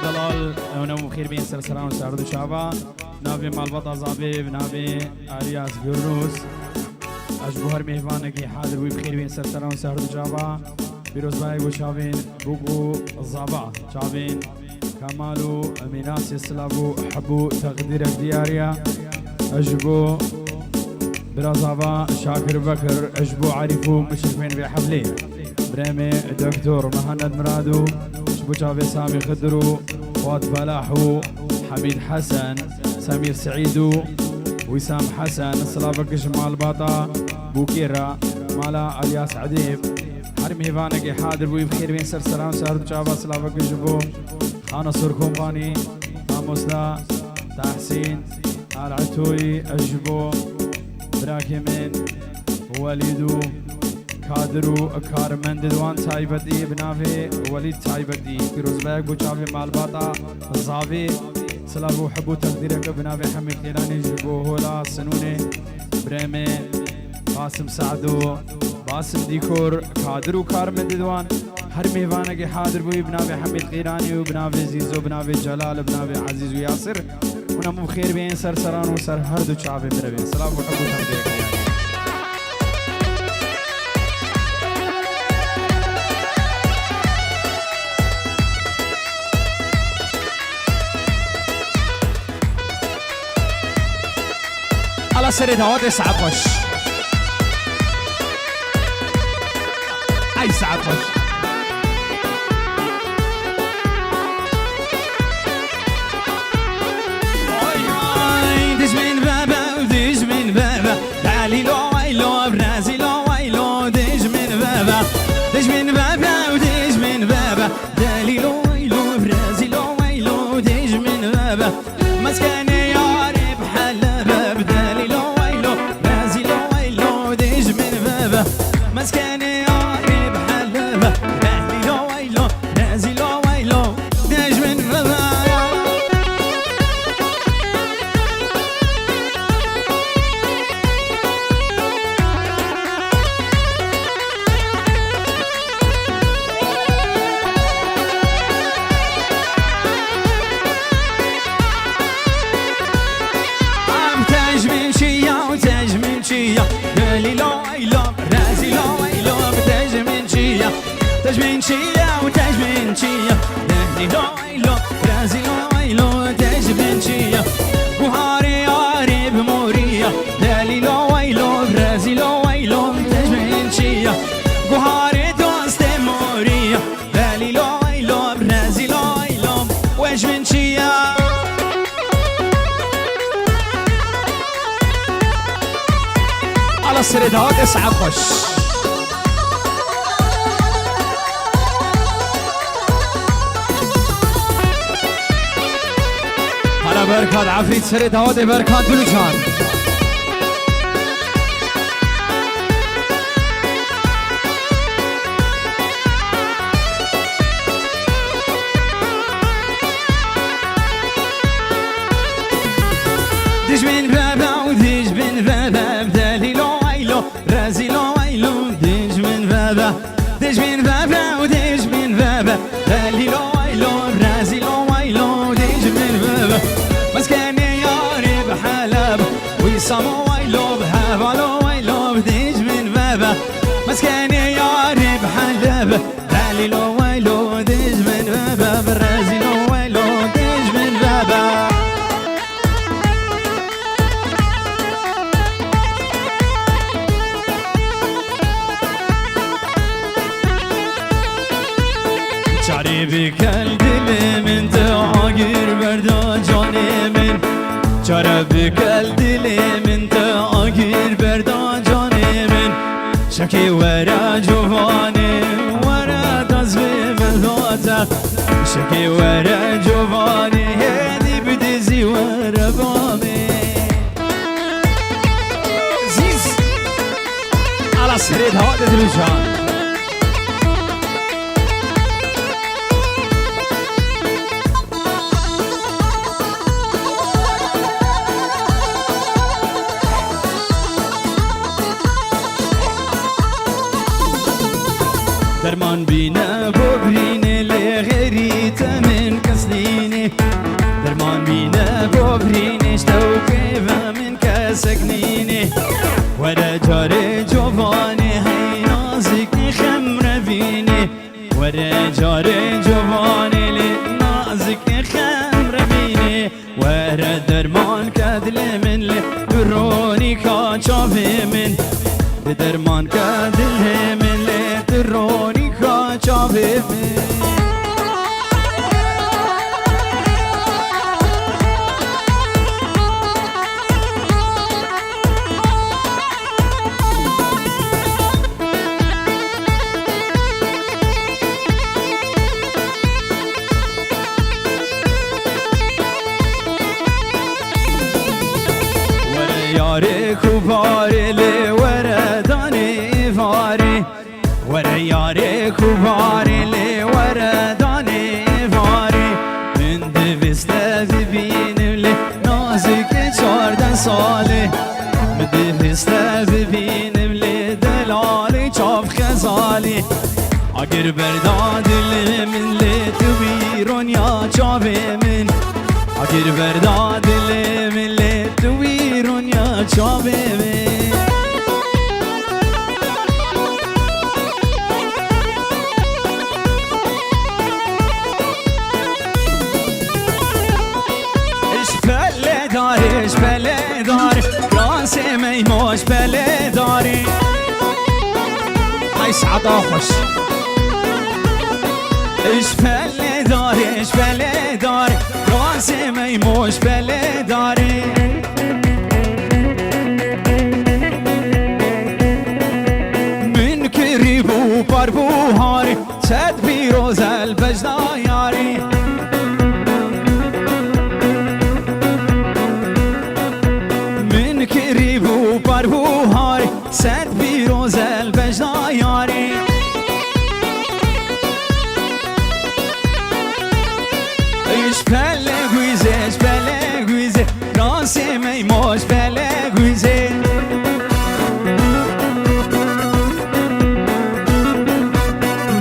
دلال ونمو بخير بين سلسلان وسعرض شعبا نابي مالبطا زابي بنابي آرياس بيرنوس أجبوهر مهوانكي حاضر وي بخير بين سلسلان وسعرض شعبا بيروز باي وشابين بوكو الزابا شابين كمالو ميناس يسلابو حبو تقديرك دياريا أجبو برازابا شاكر بكر أجبو عارفو مشرفين بحفلي بريمي دكتور مهند مرادو أجبو شابي سامي خدرو فؤاد فلاحو حميد حسن سمير سعيدو وسام حسن صلابك جمال باطا بوكيرا مالا الياس عديب حرم هيفانك حاضر بوي بخير بين سرسران سهرد شابا صلابك جبو أنا سركم باني ناموسلا تحسين العتوي أجبو براكمين وليدو كادرو كارمند دوان تايبدي بنافي وليد تايبدي فيروز باك بوشافي مالباطا الزافي سلابو حبو تقديرك بنافي حميد خيراني جبو هولا سنوني بريمي باسم سعدو باسم ديكور كادرو كارمند دوان هر ميوانك حاضر بوي بنافي حميد خيراني وبنافي زيزو بنافي جلال بنافي عزيز وياسر ونمو بخير بين سرسران وسر هردو شافي بربين سلابو حبو تقديرك على سرد هوات ساعة خوش أي ساعة خوش ديش من بابا وديش من بابا تعالي لو ويلو برازي لو ويلو ديش من بابا ديش من بابا وديش من بابا تعالي لو ويلو برازي لو ويلو ديش من بابا مسكني ياري بحلبة بدالي لو ويلو برازي لو ويلو ديش من بابا مسكني ياري بحلبة بدالي لو ويلو برازي لو ويلو ديش من بابا تجمين شيا وتجمين شيا نهني لو ويلو رازي لو ويلو تجمين شيا بوهاري ياري بموريا دالي لو ويلو رازي لو ويلو تجمين شيا بوهاري دوست موريا دالي لو ويلو رازي لو ويلو وجمين شيا على السردات اسعى خش بركات عفريت سرد هوادي بركات بلوشان ديش من بابا وديش من بابا بدالي لو ويلو رازي لو ويلو ديش من بابا ديش من بابا وديش من بابا بدالي لو ويلو رازي لو ويلو ديش من بابا مسكني ياري بحلب ويسامو ويلو بهافالو ويلو بديج من بابا مسكني ياري بحلب بالي لو ويلو ديج من بابا بالرازي لو ويلو ديج من بابا شعري بك الدل من تعاقر بردا جاني من شربك الدل من تعاقر بردا جاني من شكي ورا جواني ورا تصويب الوطا شكي ورا جواني هدي بدزي ورا بامي زيز على سريد هوادة دلوشان درمان بينا بوبرين لغيري تمن كسلي درمان که دل ملت رونی که چاوه یاره کوباره لی وردانی واری وره یاره کوباره لی وردانی واری من دوسته ببینم لی نازک 14 ساله من دوسته ببینم لی دلالی چاف خزالی اگر برداد لی من لی تو بیرون یا چاوه من اگر برداد لی من لی تو بیرون یا چاوه من اش بله داری راس میموش بله داری ای سعدا خوش اش بله داری راس میموش بله داری من کریبو پر بوهاری صد بیروز البجدا یاری من کریبو پر بوهاری صد بیروز البجدا یاری اش بله گویزه راس میموش بله گویزه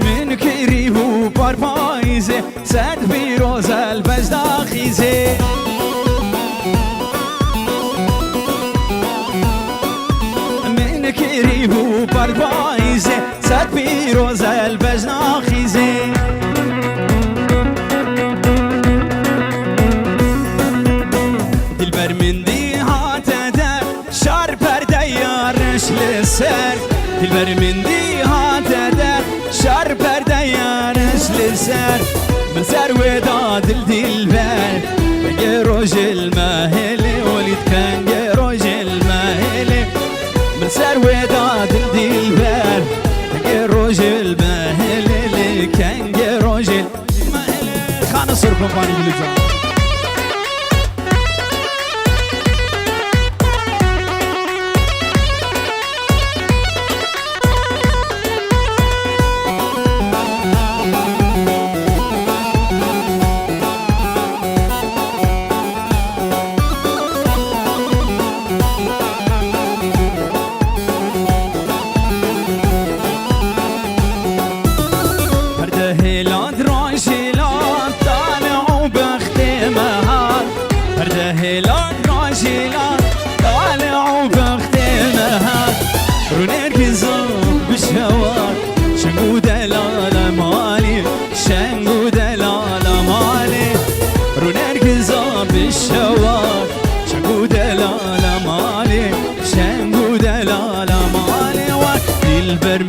من کریبو پر پاییزه صد بیروز البجدا خیزه من کریبو پر پاییزه صد بیروز البجدا خیزه من هات در شار پرده یارش لسر دلبر من هات در شار پرده یارش لسر من سر وداد الدلبر بقى رجل ماهلي ولد كان رجل ماهلي من سر وداد الدلبر بقى رجل ماهلي كان رجل ماهلي خان صور كومباني بلجان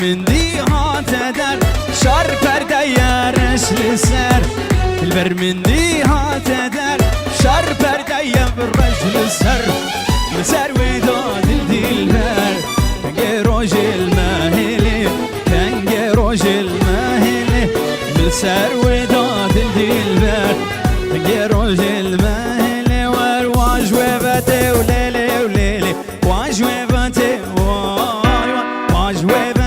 من دي هات در شار پرده یارش لسر البر من دي هات در شار پرده یارش لسر لسر وداد الدلبر كان راجل ماهلي كان راجل ماهلي لسر وداد الدلبر كان راجل ماهلي ورواج وبته وليلي وليلي واج وبته واج وبته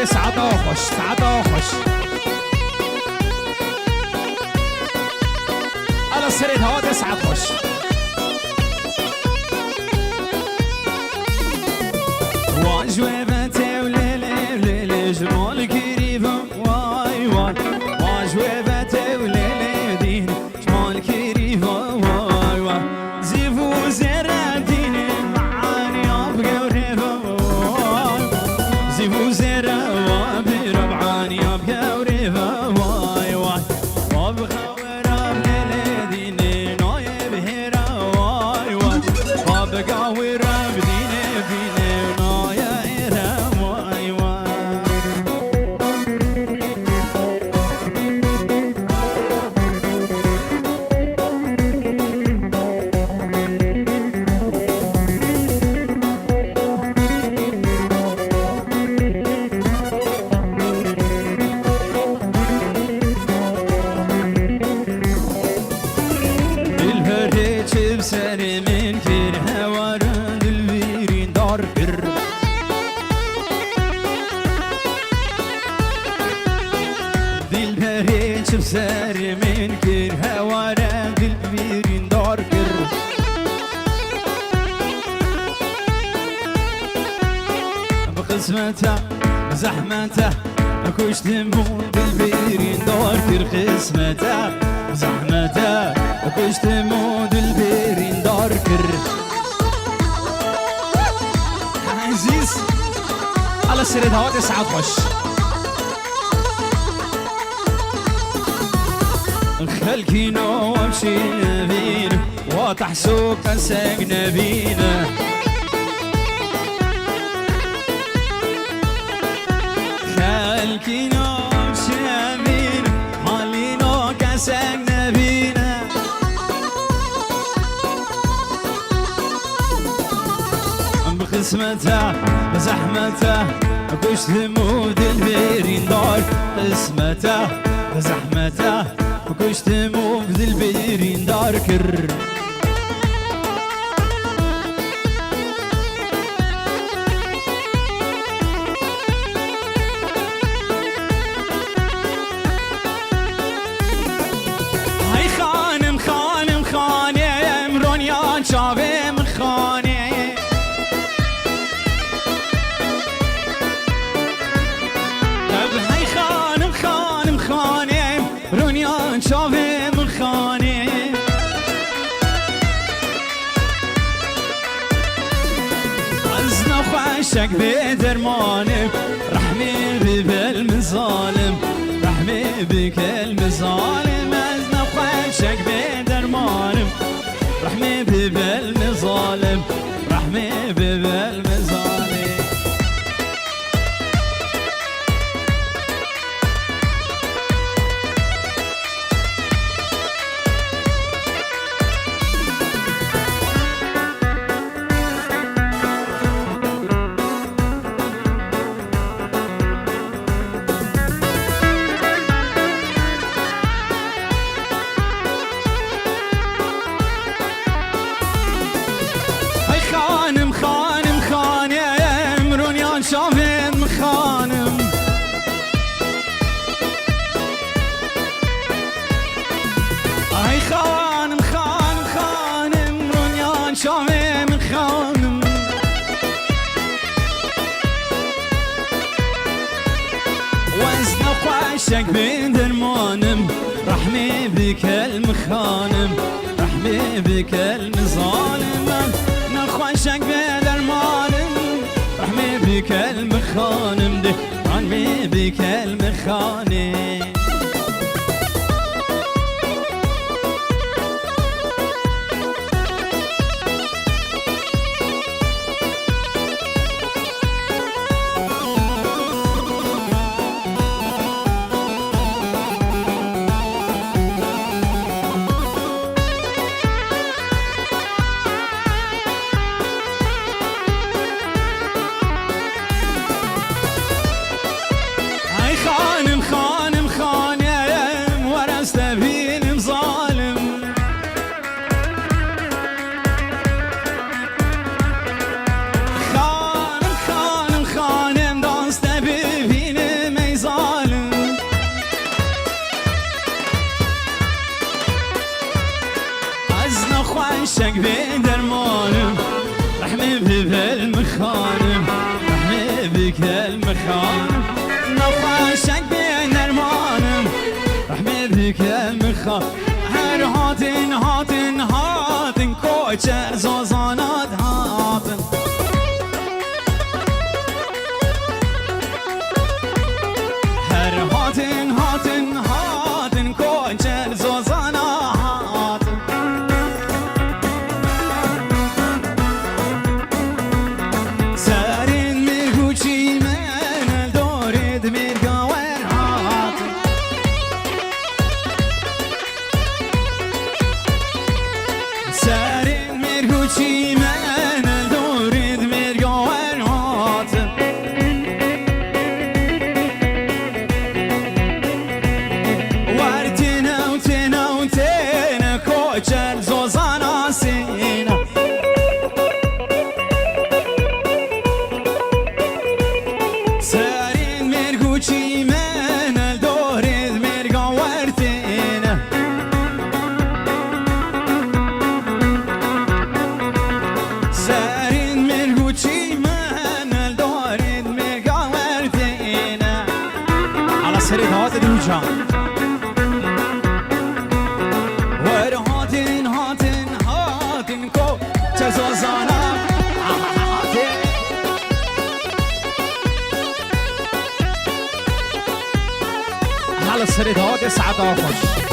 سعدا خوش سعدا خوش على السرير هذا سعد خوش واجوبته وليلي وليلي جمال كريفه واي واي واجوبته وليلي دين جمال كريفه واي واي زيفو زرادين يا بقوري واي واي وبخورم للدين نايب هيرا واي واي وبقورم دين فيني نايا هيرا واي واي سري من كير هوارن الويرين دار كر دل بريش بسري من كير هوارن الويرين دار كر بقسمته بزحمته كشت مود البيرين دار كر قسمته زحمته كشت مود البيرين دار كر عزيز على سريد هوا 9 خش خلكينا وامشي بينا وتحسوق ساقنا بينا خلكينا وامشي بينا حالينا كساقنا بينا بقسمته بزحمته كشت مود البيرين دار قسمته بزحمته كشت مود البيرين دار كر هاي خانم خانم خانم رونيان شابم خانم رونيان شافي من خاني عزنا وخشك بدرماني رحمي بالمظالم رحمي بك المظالم عزنا وخشك بدرماني رحمي بالمظالم رحمي بالمظالم شافين خانم اي خانم خانم خانم رونيان شافين خانم وزن قواشك بدرمانم رحمي بك المخانم رحمي بك المظالم نخواشك بدرمانم رحمي بك المخانم ده رحمي بك المخانم خانم خانم خانم ورست بینم ظالم خانم خانم خانم داست ببینم ای ظالم از نخوشک به درمانم رحمه ببل مخانم رحمه بکل مخانم نخوشک به درمانم رحمه بکل مخانم هر هاتن هاتن هاتن کوچه زازانات هاتن هر سرسري هات دوجا ور هاتن هاتن هاتن كو تزازانا هاتن على سري هات سعدا خوش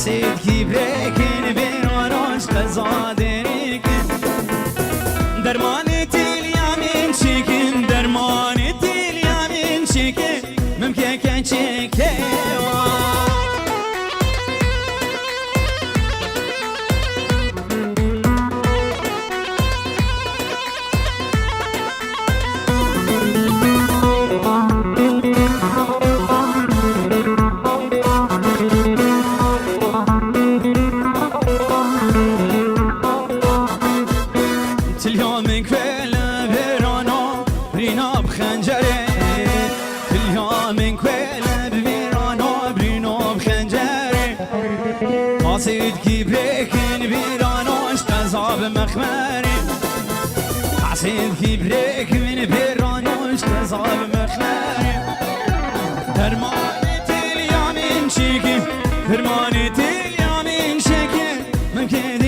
عصيد كبريكن بيرانوش قزادريكن درمانة اليمين شكن درمانة اليمين شكن ممكن كان شكن عصيد كبريكن بيرانوش قزاب مخمري عصيد كبريكن بيرانوش قزاب مخمري درمانة اليمين شكي درمانة اليمين شكي ممكن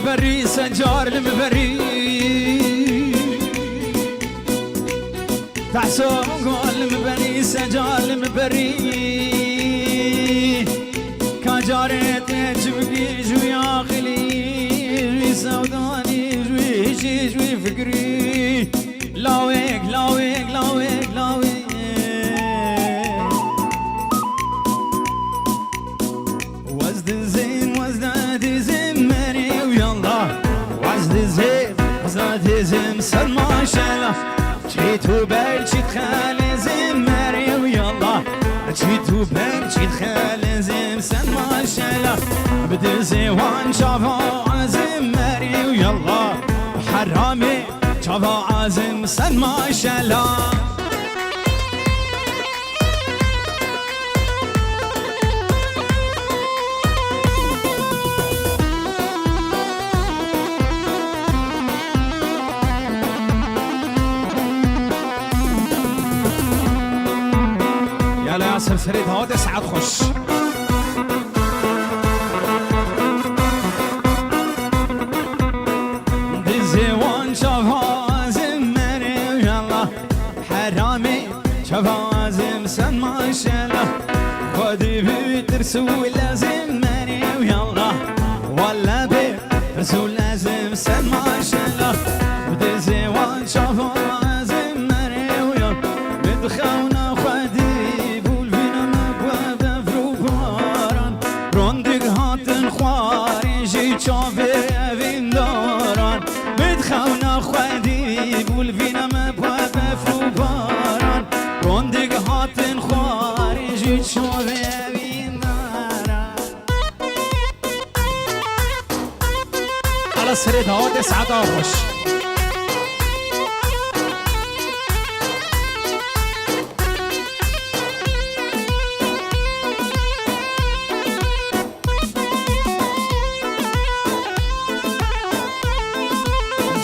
الباري سجار المبري تحسب قول المبري سجار المبري كجارت جبقي جوي عقلي سوداني جوي شي جوي فكري لاويك لاويك لاويك لاويك وزد الزين وزداد زين مري ويلا وزد زم سر ما شاء جيتو بلشيت خالي زم مري ويلا جيتو بلشيت خالي زم سر ما شاء بدزي وان شافا عزم مري ويلا حرامي شافا عزم سر ما شاء يا سرسريت هاد سعد خوش دزوان شفازم مري يلا حرامي شفازم سن ما شاء الله خدي بترسول لازم مري يلا ولا برسول لازم سن ما شاء الله دزوان شفازم مري يلا بدخونا خدي چاوه اوین داران بدخونا خودی بول وینم با بفرو باران روندگ هاتن خارجی چاوه اوین داران على سريد هوا سعد خوش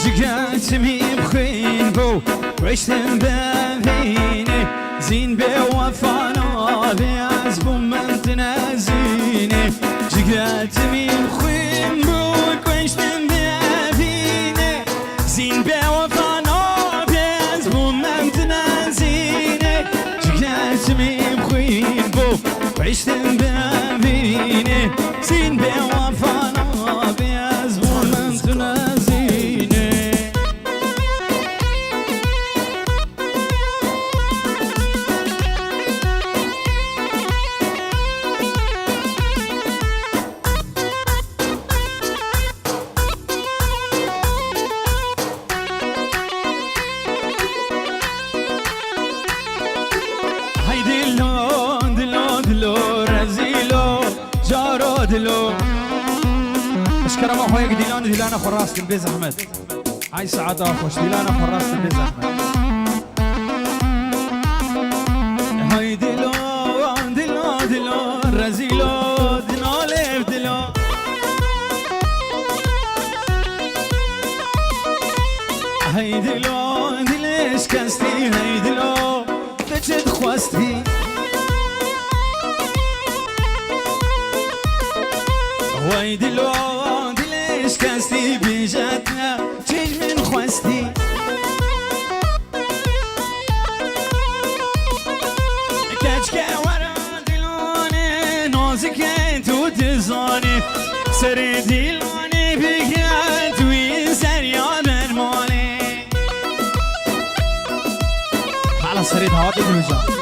جگرتمی بخوین بو وشتم ببینه زین به وفانا بیاز بوم من تنازینه جگرتمی بخوین بو وشتم ببینه زین به وفانا بیاز بوم من تنازینه جگرتمی بخوین بو وشتم ببینه زین به وفانا بیاز بوم من تنازینه دلو اشكرا ما خويك ديلانا خراس البيز احمد هاي سعادة خوش ديلانا خراس البيز احمد هاي دلو رزيلو دلو ليف دلو هاي دلو دلش كستي هاي دلو تجد خواستي وای دلو دلش کستی بیجتنا چیج من خواستی کچکه ورا دلانه نازکه تو تزانه سر دلانه بگرد توی سریا برمانه حالا سرید هوا دلو جان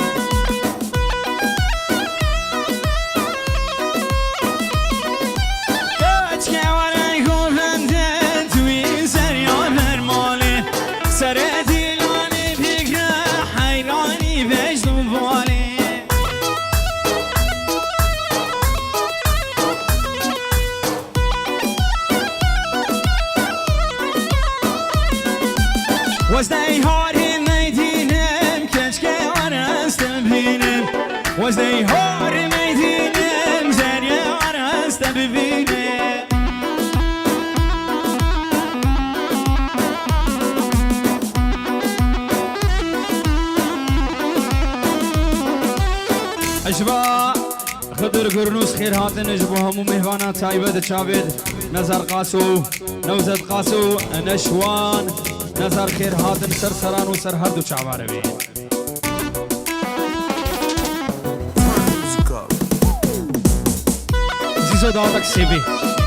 وزدی هاری میدینم کچکه آرستم بینم وزدی هاری میدینم زنی آرستم ببینم اجبا خضر قرنوس خير هاتن اجبو همو مهوانا تايبد تشابد نظر قاسو نوزد قاسو نشوان نظر خیر هاتن سرسران و سرحد و چعباره بی زیزو دادک سی بی